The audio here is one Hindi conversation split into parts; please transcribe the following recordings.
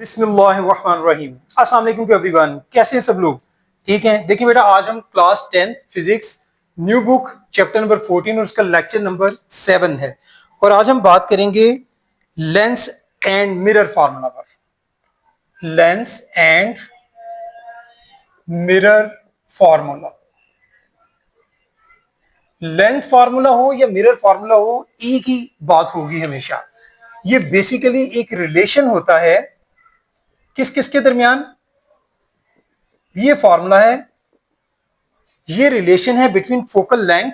बिस्मिल्लाहिर्रहमानिर्रहीम। अस्सलाम वालेकुम टू एवरीवन। कैसे हैं सब लोग? ठीक हैं। देखिए बेटा, आज हम class 10th physics new book chapter number 14 और उसका लेक्चर नंबर 7 है। और आज हम बात करेंगे लेंस एंड मिरर फार्मूला पर। Lens and mirror formula. Lens formula हो या मिरर फार्मूला हो, एक ही बात होगी हमेशा। ये बेसिकली एक रिलेशन होता है किस किस के दरमियान। ये फॉर्मूला है, ये रिलेशन है between focal length,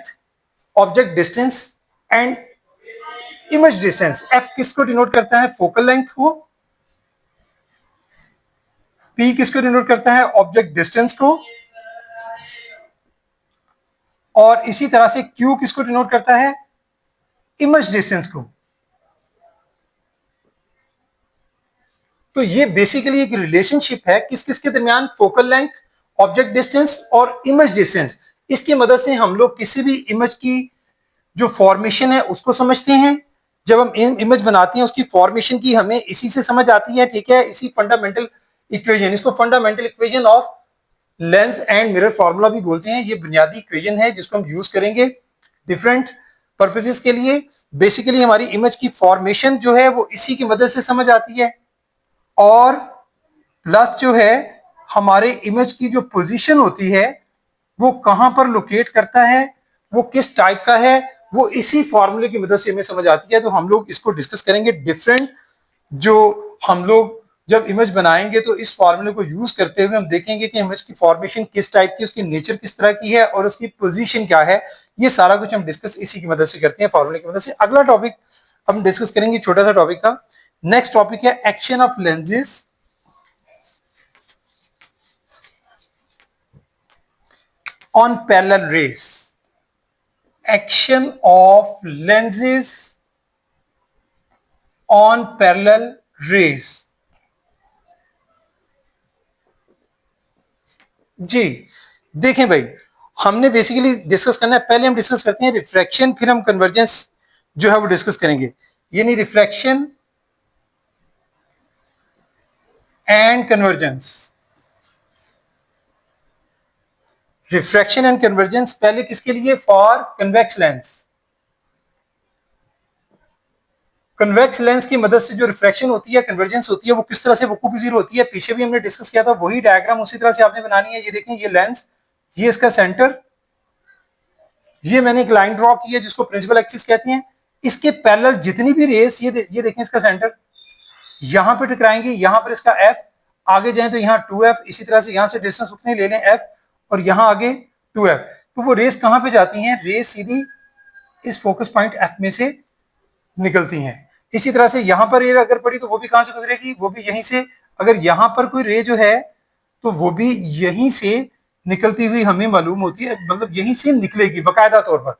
object distance and image distance. F किसको डिनोट करता है? फोकल लेंथ को। पी किसको डिनोट करता है? ऑब्जेक्ट डिस्टेंस को। और इसी तरह से क्यू किसको डिनोट करता है? इमेज डिस्टेंस को। तो ये बेसिकली एक रिलेशनशिप है किस किस के दरमियान? फोकल लेंथ, ऑब्जेक्ट डिस्टेंस और इमेज डिस्टेंस। इसकी मदद से हम लोग किसी भी इमेज की जो फॉर्मेशन है उसको समझते हैं। जब हम इमेज बनाते हैं उसकी फॉर्मेशन की हमें इसी से समझ आती है। ठीक है, इसी फंडामेंटल इक्वेशन, इसको fundamental equation of lens and mirror formula भी बोलते हैं। ये बुनियादी इक्वेशन है जिसको हम यूज करेंगे डिफरेंट पर्पसेस के लिए। बेसिकली हमारी इमेज की फॉर्मेशन जो है वो इसी की मदद से समझ आती है। और प्लस जो है हमारे इमेज की जो पोजीशन होती है वो कहां पर लोकेट करता है, वो किस टाइप का है, वो इसी फॉर्मूले की मदद से हमें समझ आती है। तो हम लोग इसको डिस्कस करेंगे डिफरेंट। जो हम लोग जब इमेज बनाएंगे तो इस फॉर्मूले को यूज करते हुए हम देखेंगे कि इमेज की फॉर्मेशन किस टाइप की, उसकी नेचर किस तरह की है और उसकी पोजीशन क्या है। ये सारा कुछ हम डिस्कस इसी की मदद से करते हैं, फॉर्मूले की मदद से। अगला टॉपिक हम डिस्कस करेंगे, छोटा सा टॉपिक था। नेक्स्ट टॉपिक है action of lenses on parallel rays। Action of lenses on parallel rays। जी देखें भाई, हमने बेसिकली डिस्कस करना है। पहले हम डिस्कस करते हैं रिफ्रैक्शन, फिर हम कन्वर्जेंस जो है वो डिस्कस करेंगे। यानी refraction and convergence. Refraction and convergence पहले किसके लिए? For convex lens. Convex lens की मदद से जो रिफ्रैक्शन होती है, कन्वर्जेंस होती है, वो किस तरह से वकूफ होती है पीछे भी हमने डिस्कस किया था। वही डायग्राम उसी तरह से आपने बनानी है। ये देखें, ये लेंस, ये इसका सेंटर, ये मैंने एक लाइन ड्रॉ की है जिसको प्रिंसिपल एक्सिस कहते हैं। इसके पैरेलल जितनी भी रेस, ये देखें, इसका सेंटर यहां पे टकराएंगे, यहां पर इसका एफ, आगे जाए तो यहाँ 2f, इसी तरह से यहां से डिस्टेंस उतने ले लें एफ, और यहां आगे 2f। तो वो रेस कहां पे जाती हैं? रेस सीधी इस फोकस पॉइंट एफ में से निकलती हैं। इसी तरह से यहां पर ये अगर पड़ी तो वो भी कहां से गुजरेगी? वो भी यहीं से। अगर यहां पर कोई रे जो है तो वो भी यहीं से निकलती हुई हमें मालूम होती है, मतलब यहीं से निकलेगी बाकायदा तौर पर।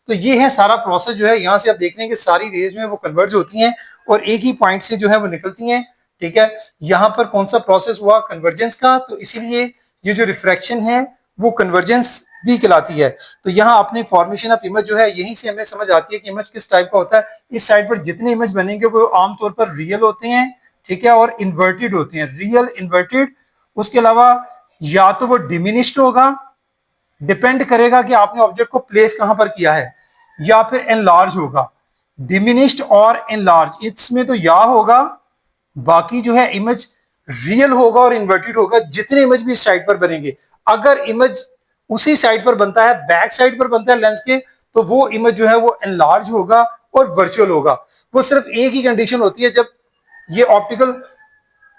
तो ये है सारा प्रोसेस जो है। यहां से आप देख रहे हैं कि सारी रेज में वो कन्वर्ज होती हैं और एक ही पॉइंट से जो है वो निकलती हैं। ठीक है, यहाँ पर कौन सा प्रोसेस हुआ? कन्वर्जेंस का। तो इसीलिए ये जो रिफ्रैक्शन है वो कन्वर्जेंस भी कहलाती है। तो यहाँ अपनी फॉर्मेशन ऑफ इमेज जो है यहीं से हमें समझ आती है कि इमेज किस टाइप का होता है। इस साइड पर जितने इमेज बनेंगे वो आमतौर पर रियल होते हैं, ठीक है, और इन्वर्टेड होते हैं। Real, inverted. उसके अलावा या तो वो डिमिनिश्ड होगा, डिपेंड करेगा कि आपने ऑब्जेक्ट को प्लेस कहां पर किया है, या फिर एनलार्ज होगा। डिमिनिश्ड और एनलार्ज, इसमें तो या होगा, बाकी जो है इमेज रियल होगा और इन्वर्टेड होगा। जितने इमेज भी इस साइड पर बनेंगे, अगर इमेज उसी साइड पर बनता है, बैक साइड पर बनता है लेंस के, तो वो इमेज जो है वो एनलार्ज होगा और वर्चुअल होगा। वो सिर्फ एक ही कंडीशन होती है, जब ये ऑप्टिकल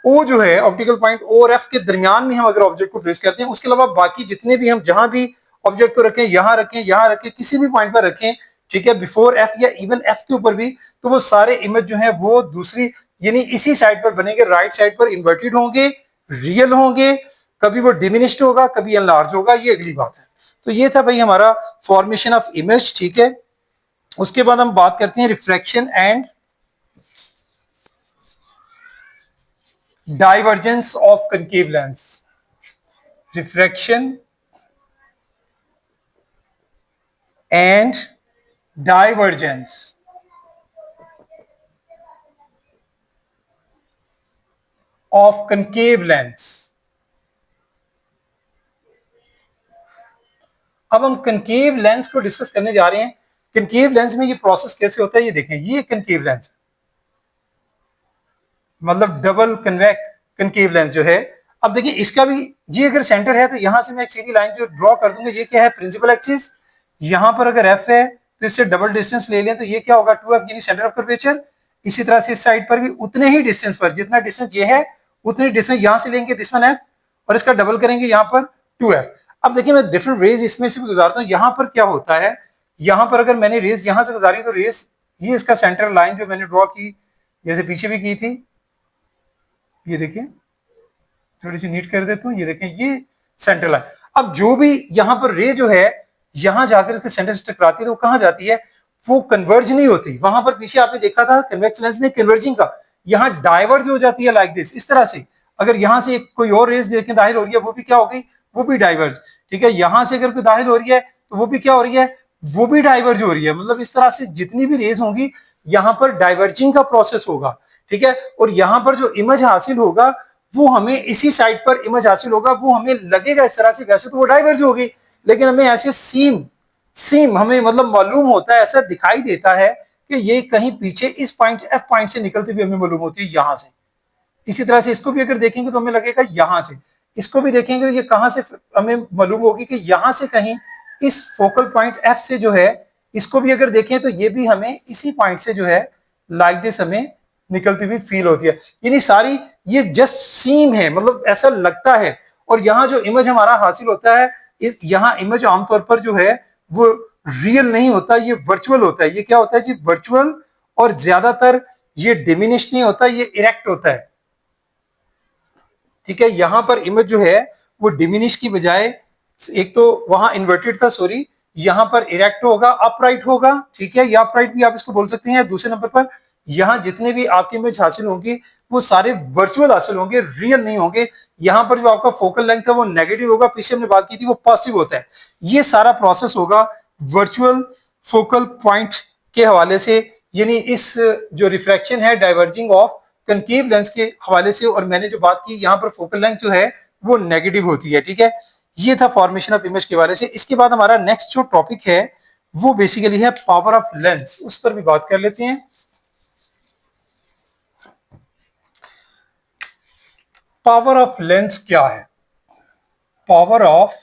ओ जो है, ऑप्टिकल पॉइंट ओ और एफ के दरमियान में हम अगर ऑब्जेक्ट को प्लेस करते हैं। उसके अलावा बाकी जितने भी हम जहां भी ऑब्जेक्ट को रखें, यहां रखें, यहां रखें, किसी भी पॉइंट पर रखें, ठीक है, बिफोर एफ या इवन एफ के ऊपर भी, तो वो सारे इमेज जो है वो दूसरी यानी इसी साइड पर बनेंगे। राइट साइड पर इन्वर्टेड होंगे, रियल होंगे, कभी वो डिमिनिश्ड होगा, कभी एनलार्ज होगा। ये अगली बात है। तो ये था भाई हमारा फॉर्मेशन ऑफ इमेज। ठीक है, उसके बाद हम बात करते हैं refraction and divergence of concave lens. Refraction and divergence of concave lens. अब हम कनकेव लेंस को डिस्कस करने जा रहे हैं। कनकेव लेंस में ये प्रोसेस कैसे होता है, ये देखें, ये कनकेव लेंस मतलब डबल कनकेव लेंस जो है। अब देखिए इसका भी ये अगर सेंटर है तो यहां से मैं एक सीधी लाइन जो ड्रॉ कर दूंगा, ये क्या है, प्रिंसिपल एक्सिस। यहां पर अगर एफ है तो इससे डबल डिस्टेंस ले लें तो ये क्या होगा, 2f यानी सेंटर ऑफ कर्वेचर। इसी तरह से इस साइड पर भी उतने ही डिस्टेंस पर, जितना डिस्टेंस ये है उतनी डिस्टेंस यहां से लेंगे दिस वन एफ, और इसका डबल करेंगे यहां पर 2f। अब देखिए मैं डिफरेंट रेज इसमें से भी गुजारता हूँ। यहां पर क्या होता है, यहां पर अगर मैंने रेज यहां से गुजारी तो रेज ये इसका सेंटर लाइन जो मैंने ड्रॉ की, जैसे पीछे भी की थी, ये देखिए थोड़ी सी नीट कर देता हूँ, ये देखें ये सेंटर लाइन। अब जो भी यहाँ पर रे जो है यहां जाकर इसके सेंटर से टकराती है तो वो कहां जाती है, वो कन्वर्ज नहीं होती। वहां पर पीछे आपने देखा था कन्वेक्स लेंस में कन्वर्जिंग का, यहाँ डाइवर्ज हो जाती है लाइक दिस, इस तरह से। अगर यहां से कोई और रेस देखें दाखिल हो रही है, वो भी क्या हो गई, वो भी डाइवर्ज। ठीक है, यहां से अगर कोई दाखिल हो रही है तो वो भी क्या हो रही है, वो भी डाइवर्ज हो रही है। मतलब इस तरह से जितनी भी रेस होंगी यहां पर डाइवर्जिंग का प्रोसेस होगा। ठीक है, और यहां पर जो इमेज हासिल होगा वो हमें इसी साइड पर इमेज हासिल होगा, वो हमें लगेगा इस तरह से, वैसे तो वो डाइवर्ज होगी लेकिन हमें ऐसे सीम हमें मतलब मालूम होता है, ऐसा दिखाई देता है कि ये कहीं पीछे इस पॉइंट एफ पॉइंट से निकलती हुई हमें मालूम होती है यहां से। इसी तरह से इसको भी अगर देखेंगे तो हमें लगेगा यहां से, इसको भी देखेंगे तो ये कहां से हमें मालूम होगी कि यहां से कहीं इस फोकल पॉइंट एफ से जो है, इसको भी अगर देखें तो ये भी हमें इसी पॉइंट से जो है लाइक दिस हमें निकलती हुई फील होती है। यानी सारी ये जस्ट सीम है, मतलब ऐसा लगता है। और यहाँ जो इमेज हमारा हासिल होता है, इस यहाँ इमेज आमतौर पर जो है वो रियल नहीं होता, ये वर्चुअल होता है। ये क्या होता है जी, वर्चुअल। और ज्यादातर ये डिमिनिश नहीं होता, ये इरेक्ट होता है। ठीक है, यहां पर इमेज जो है वो डिमिनिश की बजाय, एक तो वहां इन्वर्टेड था सॉरी, यहां पर इरेक्ट होगा, अपराइट होगा। ठीक है, या अपराइट भी आप इसको बोल सकते हैं। दूसरे नंबर पर यहां जितने भी आपकी इमेज हासिल होंगी वो सारे वर्चुअल हासिल होंगे, रियल नहीं होंगे। यहां पर जो आपका फोकल लेंथ है वो नेगेटिव होगा, पीछे हमने बात की थी वो पॉजिटिव होता है। ये सारा प्रोसेस होगा वर्चुअल फोकल पॉइंट के हवाले से, यानी इस जो रिफ्रैक्शन है डाइवर्जिंग ऑफ कनकेव लेंस के हवाले से। और मैंने जो बात की यहाँ पर फोकल लेंथ जो है वो नेगेटिव होती है। ठीक है, ये था फॉर्मेशन ऑफ इमेज के बारे से। इसके बाद हमारा नेक्स्ट जो टॉपिक है वो बेसिकली है पावर ऑफ लेंस, उस पर भी बात कर लेते हैं। पावर ऑफ लेंस क्या है, पावर ऑफ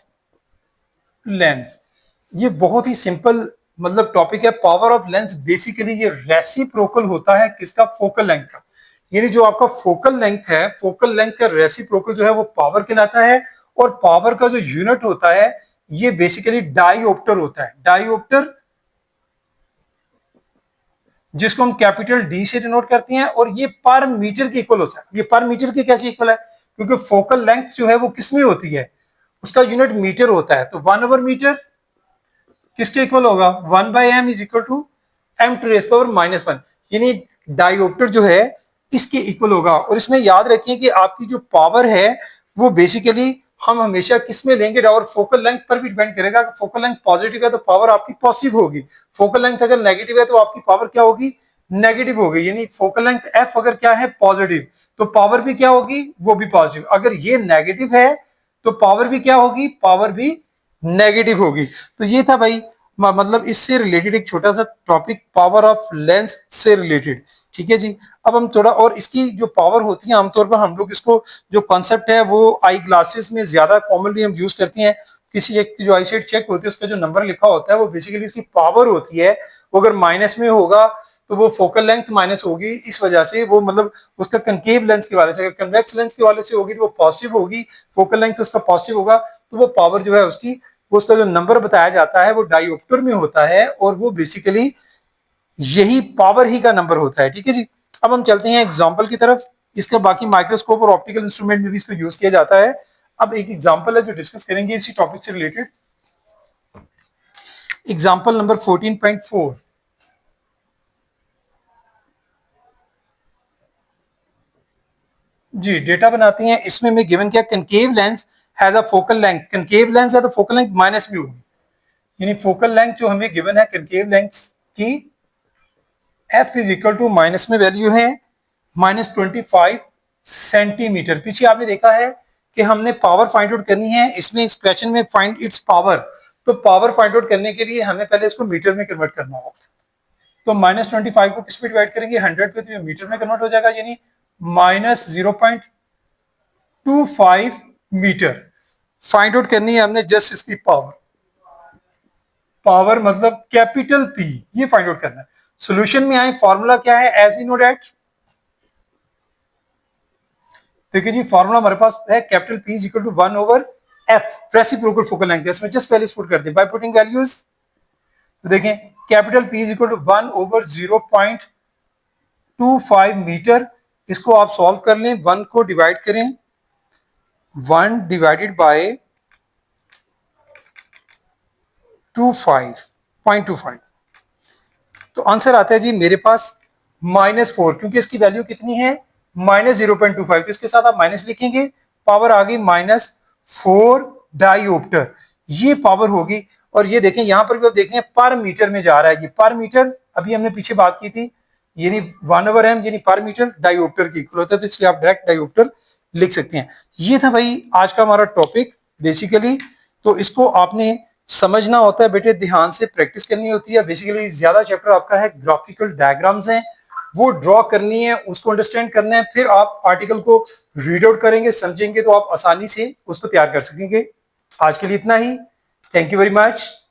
लेंस ये बहुत ही सिंपल मतलब टॉपिक है। पावर ऑफ लेंस बेसिकली ये रेसिप्रोकल होता है किसका, फोकल लेंथ का। यानी जो आपका फोकल लेंथ है, फोकल लेंथ का रेसिप्रोकल जो है वो पावर कहलाता है। और पावर का जो यूनिट होता है ये बेसिकली डाईऑप्टर होता है। डाईऑप्टर जिसको हम कैपिटल डी से डिनोट करते हैं, और ये पर मीटर के इक्वल होता है। ये पर मीटर के कैसे इक्वल है, क्योंकि फोकल लेंथ जो है वो किसमें होती है, उसका यूनिट मीटर होता है। तो 1/मीटर किसके इक्वल होगा, 1/m is equal to m to raise power -1, यानी डायोप्टर जो है इसके इक्वल होगा। और इसमें याद रखिए कि आपकी जो पावर है वो बेसिकली हम हमेशा किस में लेंगे, और फोकल लेंथ पर भी डिपेंड करेगा। फोकल लेंथ पॉजिटिव है तो पावर आपकी पॉजिटिव होगी, फोकल लेंथ अगर नेगेटिव है तो आपकी पावर क्या होगी, नेगेटिव होगी। यानी फोकल लेंथ एफ अगर क्या है, पॉजिटिव, तो पावर भी क्या होगी, वो भी पॉजिटिव। अगर ये नेगेटिव है तो पावर भी क्या होगी, पावर भी नेगेटिव होगी। तो ये था भाई मतलब इससे रिलेटेड एक छोटा सा टॉपिक, पावर ऑफ लेंस से रिलेटेड। ठीक है जी, अब हम थोड़ा और इसकी जो पावर होती है आमतौर पर हम लोग इसको जो कॉन्सेप्ट है वो आई ग्लासेस में ज्यादा कॉमनली हम यूज करते हैं। किसी एक जो आई साइट चेक होती है उसका जो नंबर लिखा होता है वो बेसिकली इसकी पावर होती है। वो अगर माइनस में होगा तो वो फोकल लेंथ माइनस होगी, इस वजह से वो मतलब उसका कनकेव लेंस के वाले से, अगर कन्वेक्स लेंस के वाले से होगी तो वो पॉजिटिव होगी, फोकल लेंथ उसका पॉजिटिव होगा, तो वो पावर जो है उसकी, उसका जो नंबर बताया जाता है वो डायोप्टर में होता है, और वो बेसिकली यही पावर ही का नंबर होता है। ठीक है जी, अब हम चलते हैं एग्जांपल की तरफ। इसका बाकी माइक्रोस्कोप और ऑप्टिकल इंस्ट्रूमेंट में भी इसको यूज किया जाता है। अब एक एग्जांपल है जो डिस्कस करेंगे इसी टॉपिक से रिलेटेड। Example number 14.4। जी, डेटा बनाते हैं। इसमें में गिवन क्या, concave lens has a focal length, concave lens है तो फोकल लेंथ माइनस में होगी। यानी फोकल लेंथ जो हमें गिवन है कनकेव लेंथ की, f is equal to minus में वैल्यू है -25 सेंटीमीटर। पीछे आपने देखा है कि हमने पावर फाइंड आउट करनी है, इसमें इस क्वेश्चन में फाइंड इट्स पावर, तो पावर फाइंड आउट करने के लिए हमें पहले इसको मीटर में कन्वर्ट करना होगा। तो -25 को किस पे डिवाइड करेंगे, 100 पे, तो ये मीटर में कन्वर्ट हो जाएगा, यानी -0.25 मीटर। फाइंड आउट करनी है हमने जस्ट इसकी पावर, पावर मतलब कैपिटल पी, ये फाइंड आउट करना है। सॉल्यूशन में आए, फॉर्मूला क्या है, एज वी नो दैट, देखिए जी फॉर्मूला हमारे पास है capital P is equal to 1/f reciprocal focal length. इसमें जस्ट पहले पुट कर दे बाय पुटिंग वैल्यूज। तो देखें capital P is equal to 1/0.25 metre. इसको आप सॉल्व कर लें, 1 को डिवाइड करें, 1 डिवाइडेड बाय 0.25, तो आंसर आता है जी मेरे पास -4, क्योंकि इसकी वैल्यू कितनी है -0.25, तो इसके साथ आप माइनस लिखेंगे, पावर आ गई -4 डाईऑप्टर, ये पावर होगी। और ये देखें यहां पर भी आप देखें पर मीटर में जा रहा है, ये पर मीटर, अभी हमने पीछे बात की थी, यानी 1/m यानी पर मीटर डाईऑप्टर की इक्वल होता है, तो इसलिए आप डायरेक्ट डाईऑप्टर लिख सकते हैं। ये था भाई आज का हमारा टॉपिक बेसिकली। तो इसको आपने समझना होता है बेटे, ध्यान से प्रैक्टिस करनी होती है। बेसिकली ज्यादा चैप्टर आपका है ग्राफिकल डायग्राम्स हैं, वो ड्रॉ करनी है, उसको अंडरस्टैंड करना है, फिर आप आर्टिकल को रीड आउट करेंगे, समझेंगे, तो आप आसानी से उसको तैयार कर सकेंगे। आज के लिए इतना ही। Thank you very much.